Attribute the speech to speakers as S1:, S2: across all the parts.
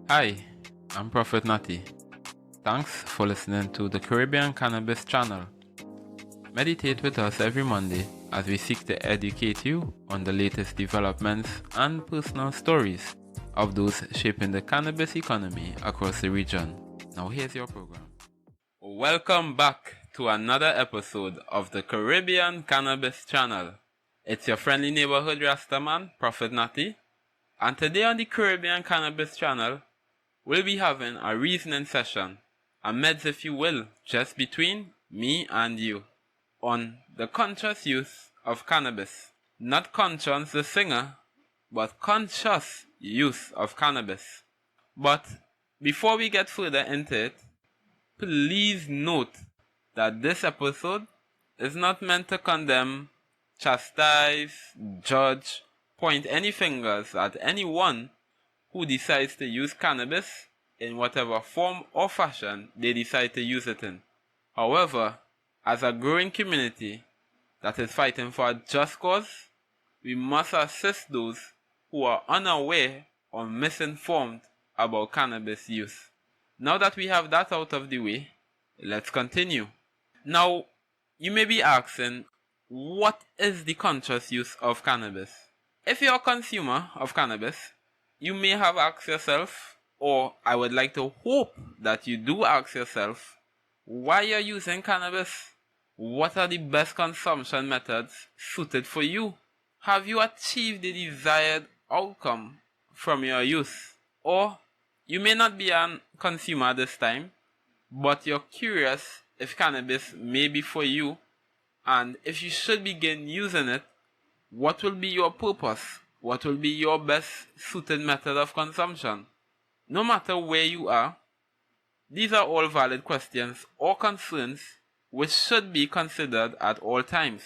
S1: Hi, I'm Prophet Natty. Thanks for listening to the Caribbean Cannabis channel. Meditate with us every Monday as we seek to educate you on the latest developments and personal stories of those shaping the cannabis economy across the region. Now here's your program. Welcome back to another episode of the Caribbean Cannabis channel. It's your friendly neighborhood Rastaman, Prophet Natty, and today on the Caribbean Cannabis channel, we'll be having a reasoning session, a meds if you will, just between me and you, on the conscious use of cannabis. Not Conscience the singer, but conscious use of cannabis. But before we get further into it, please note that this episode is not meant to condemn, chastise, judge, point any fingers at anyone who decides to use cannabis in whatever form or fashion they decide to use it in. However, as a growing community that is fighting for a just cause, we must assist those who are unaware or misinformed about cannabis use. Now that we have that out of the way, let's continue. Now, you may be asking, what is the conscious use of cannabis? If you're a consumer of cannabis, you may have asked yourself, or I would like to hope that you do ask yourself, why you're using cannabis? What are the best consumption methods suited for you? Have you achieved the desired outcome from your use? Or you may not be a consumer this time, but you're curious if cannabis may be for you, and if you should begin using it, what will be your purpose? What will be your best suited method of consumption? No matter where you are, these are all valid questions or concerns which should be considered at all times.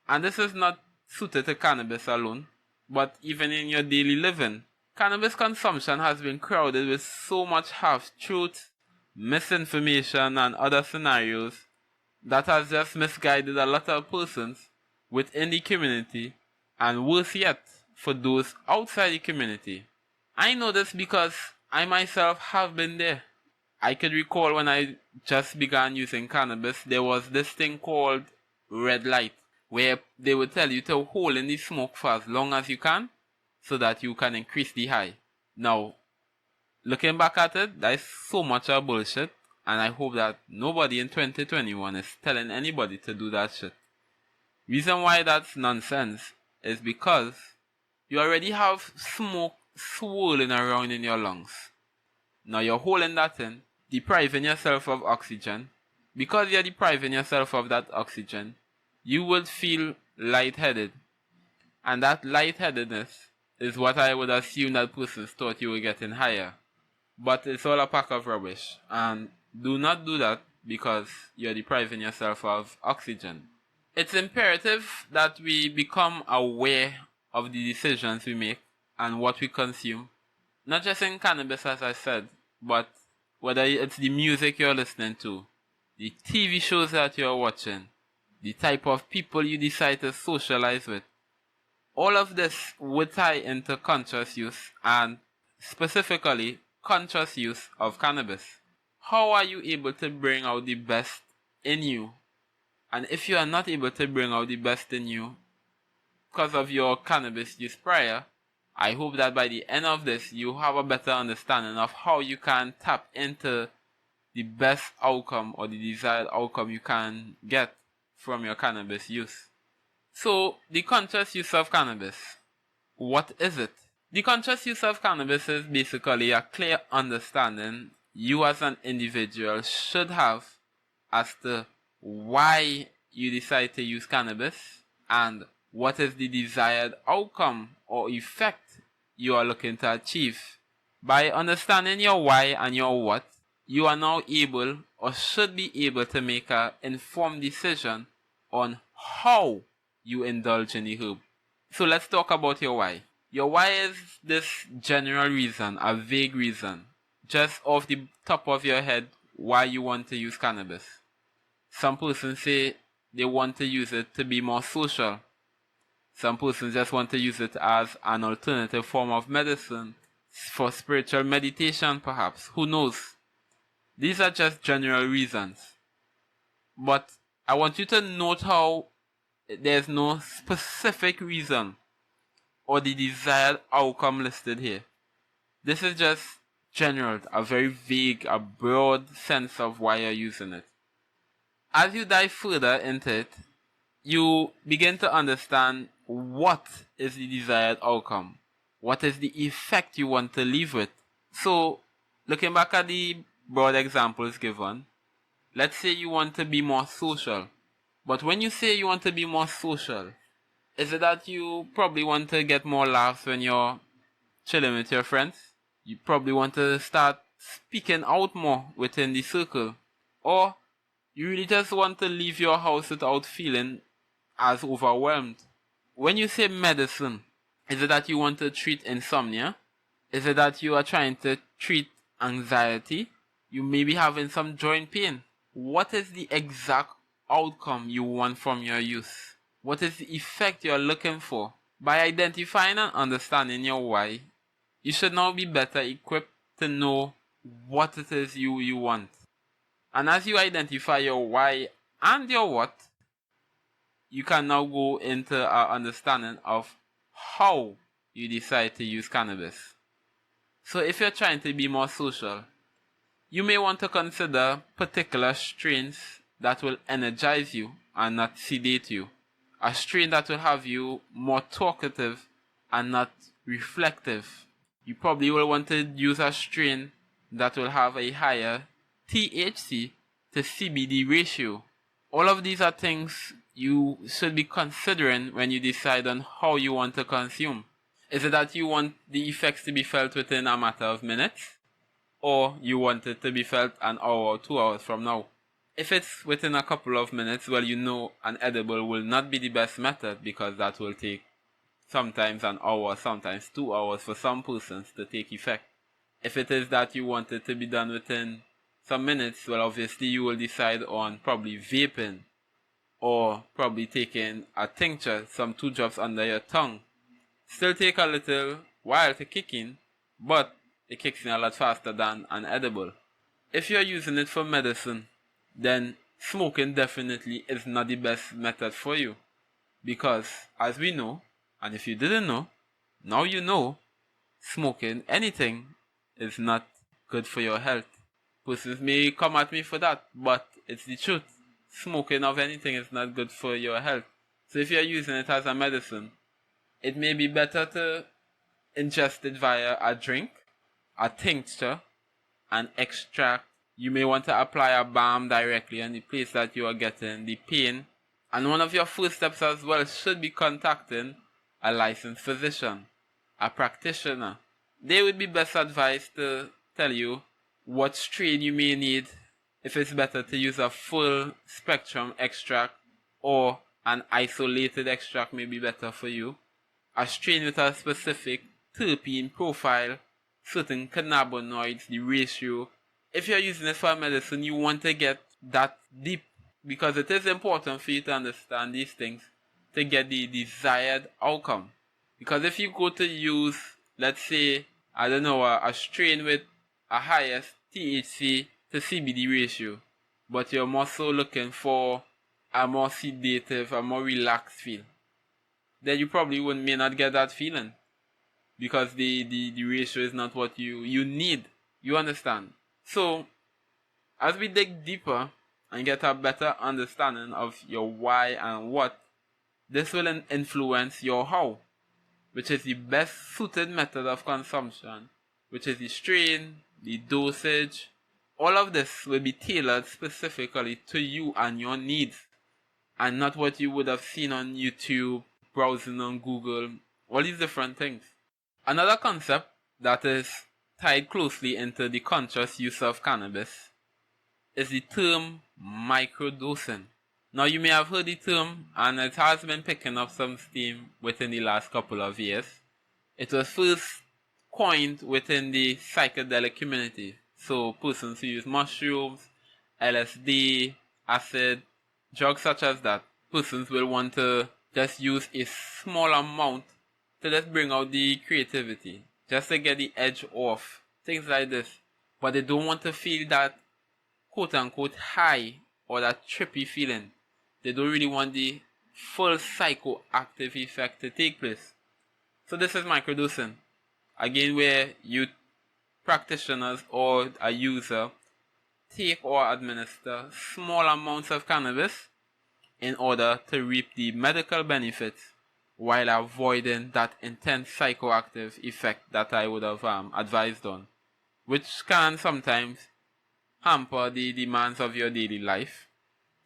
S1: And this is not suited to cannabis alone, but even in your daily living. Cannabis consumption has been crowded with so much half-truth, misinformation, and other scenarios that has just misguided a lot of persons within the community, and worse yet, for those outside the community. I know this because I myself have been there. I could recall when I just began using cannabis, there was this thing called red light, where they would tell you to hold in the smoke for as long as you can, so that you can increase the high. Now, looking back at it, that is so much of bullshit, and I hope that nobody in 2021 is telling anybody to do that shit. Reason why that's nonsense is because you already have smoke swirling around in your lungs. Now you're holding that in, depriving yourself of oxygen. Because you're depriving yourself of that oxygen, you will feel lightheaded. And that lightheadedness is what I would assume that persons thought you were getting higher. But it's all a pack of rubbish. And do not do that because you're depriving yourself of oxygen. It's imperative that we become aware of the decisions we make and what we consume. Not just in cannabis, as I said, but whether it's the music you're listening to, the TV shows that you're watching, the type of people you decide to socialize with. All of this would tie into conscious use, and specifically conscious use of cannabis. How are you able to bring out the best in you? And if you are not able to bring out the best in you because of your cannabis use prior, I hope that by the end of this, you have a better understanding of how you can tap into the best outcome or the desired outcome you can get from your cannabis use. So, the conscious use of cannabis, what is it? The conscious use of cannabis is basically a clear understanding you as an individual should have as to why you decide to use cannabis and what is the desired outcome or effect you are looking to achieve. By understanding your why and your what, you are now able or should be able to make an informed decision on how you indulge in the herb. So let's talk about your why. Your why is this general reason, a vague reason, just off the top of your head why you want to use cannabis. Some persons say they want to use it to be more social. Some persons just want to use it as an alternative form of medicine. for spiritual meditation perhaps. Who knows? These are just general reasons. But I want you to note how there's no specific reason or the desired outcome listed here. This is just general, a very vague, a broad sense of why you're using it. As you dive further into it, you begin to understand what is the desired outcome. What is the effect you want to leave with? So, looking back at the broad examples given, let's say you want to be more social. But when you say you want to be more social, is it that you probably want to get more laughs when you're chilling with your friends? You probably want to start speaking out more within the circle. Or you really just want to leave your house without feeling as overwhelmed. When you say medicine, is it that you want to treat insomnia? Is it that you are trying to treat anxiety? You may be having some joint pain. What is the exact outcome you want from your use? What is the effect you are looking for? By identifying and understanding your why, you should now be better equipped to know what it is you want. And as you identify your why and your what, you can now go into an understanding of how you decide to use cannabis. So if you're trying to be more social, you may want to consider particular strains that will energize you and not sedate you. A strain that will have you more talkative and not reflective. You probably will want to use a strain that will have a higher THC to CBD ratio. All of these are things you should be considering when you decide on how you want to consume. Is it that you want the effects to be felt within a matter of minutes? Or you want it to be felt an hour or 2 hours from now? If it's within a couple of minutes, well, you know an edible will not be the best method because that will take sometimes an hour, sometimes 2 hours for some persons to take effect. If it is that you want it to be done within some minutes, well, obviously you will decide on probably vaping or probably taking a tincture, some 2 drops under your tongue. Still take a little while to kick in, but it kicks in a lot faster than an edible. If you're using it for medicine, then smoking definitely is not the best method for you. Because, as we know, and if you didn't know, now you know, smoking anything is not good for your health. Persons may come at me for that, but it's the truth. Smoking of anything is not good for your health. So if you're using it as a medicine, it may be better to ingest it via a drink, a tincture, an extract. You may want to apply a balm directly on the place that you are getting the pain. And one of your first steps as well should be contacting a licensed physician, a practitioner. They would be best advised to tell you what strain you may need, if it's better to use a full spectrum extract or an isolated extract may be better for you. A strain with a specific terpene profile, certain cannabinoids, the ratio. If you're using it for medicine, you want to get that deep because it is important for you to understand these things to get the desired outcome. Because if you go to use, let's say, I don't know, a strain with a highest THC to CBD ratio, but you're more so looking for a more sedative, a more relaxed feel, then you probably may not get that feeling because the ratio is not what you need. You understand? So, as we dig deeper and get a better understanding of your why and what, this will influence your how, which is the best suited method of consumption, which is the strain, the dosage. All of this will be tailored specifically to you and your needs, and not what you would have seen on YouTube, browsing on Google, all these different things. Another concept that is tied closely into the conscious use of cannabis is the term microdosing. Now you may have heard the term and it has been picking up some steam within the last couple of years. It was first coined within the psychedelic community. So persons who use mushrooms, LSD, acid, drugs such as that, persons will want to just use a small amount to just bring out the creativity, just to get the edge off, things like this. But they don't want to feel that quote-unquote high or that trippy feeling. They don't really want the full psychoactive effect to take place. So this is microdosing. Again, where you practitioners or a user take or administer small amounts of cannabis in order to reap the medical benefits while avoiding that intense psychoactive effect that I would have advised on, which can sometimes hamper the demands of your daily life.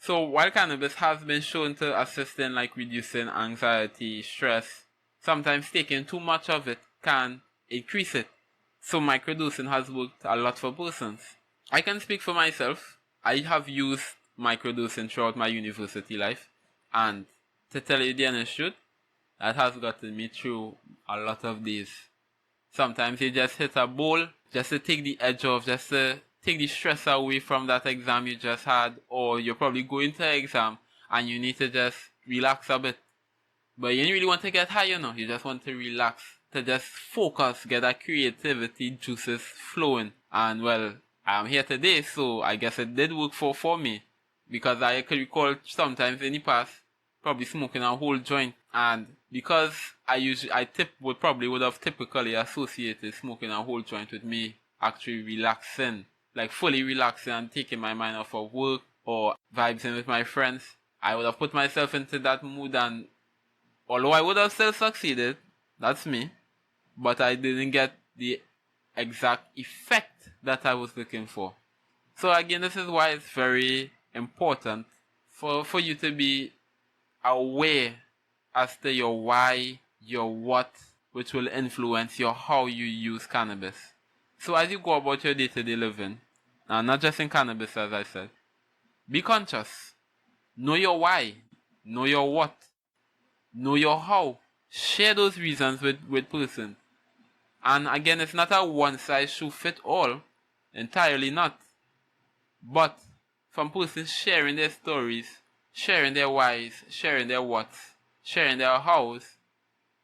S1: So while cannabis has been shown to assist in like reducing anxiety, stress, sometimes taking too much of it can increase it. So microdosing has worked a lot for persons. I can speak for myself. I have used microdosing throughout my university life, and to tell you the honest truth, that has gotten me through a lot of days. Sometimes you just hit a bowl just to take the edge off, just to take the stress away from that exam you just had, or you're probably going to an exam and you need to just relax a bit. But you don't really want to get high, you just want to relax, to just focus, get that creativity juices flowing. And well, I'm here today, so I guess it did work for me, because I could recall sometimes in the past probably smoking a whole joint, and because I would have typically associated smoking a whole joint with me actually relaxing, like fully relaxing and taking my mind off of work or vibing with my friends. I would have put myself into that mood, and although I would have still succeeded, that's me, but I didn't get the exact effect that I was looking for. So again, this is why it's very important for you to be aware as to your why, your what, which will influence your how you use cannabis. So as you go about your day-to-day living, and not just in cannabis as I said, be conscious. Know your why, know your what, know your how. Share those reasons with persons. And again, it's not a one-size-shoe-fit-all, entirely not. But from persons sharing their stories, sharing their whys, sharing their whats, sharing their hows,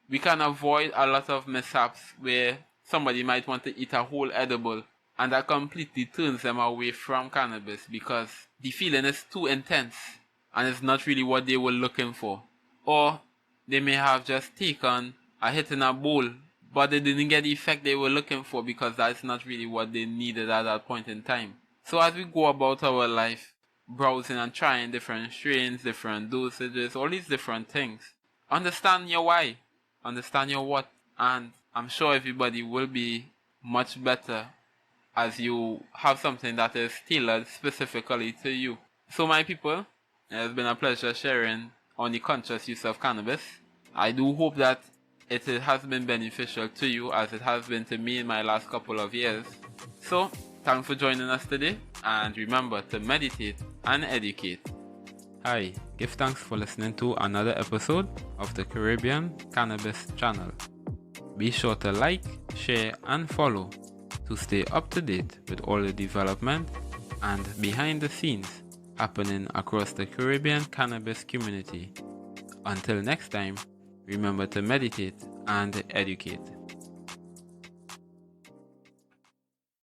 S1: we can avoid a lot of mishaps where somebody might want to eat a whole edible and that completely turns them away from cannabis because the feeling is too intense and it's not really what they were looking for. Or they may have just taken a hit in a bowl, but they didn't get the effect they were looking for because that's not really what they needed at that point in time. So as we go about our life, browsing and trying different strains, different dosages, all these different things, understand your why, understand your what, and I'm sure everybody will be much better as you have something that is tailored specifically to you. So my people, it has been a pleasure sharing on the conscious use of cannabis. I do hope that it has been beneficial to you as it has been to me in my last couple of years. So thanks for joining us today, and remember to meditate and educate. Hi, give thanks for listening to another episode of the Caribbean Cannabis channel. Be sure to like, share and follow to stay up to date with all the development and behind the scenes happening across the Caribbean cannabis community. Until next time, remember to meditate and educate.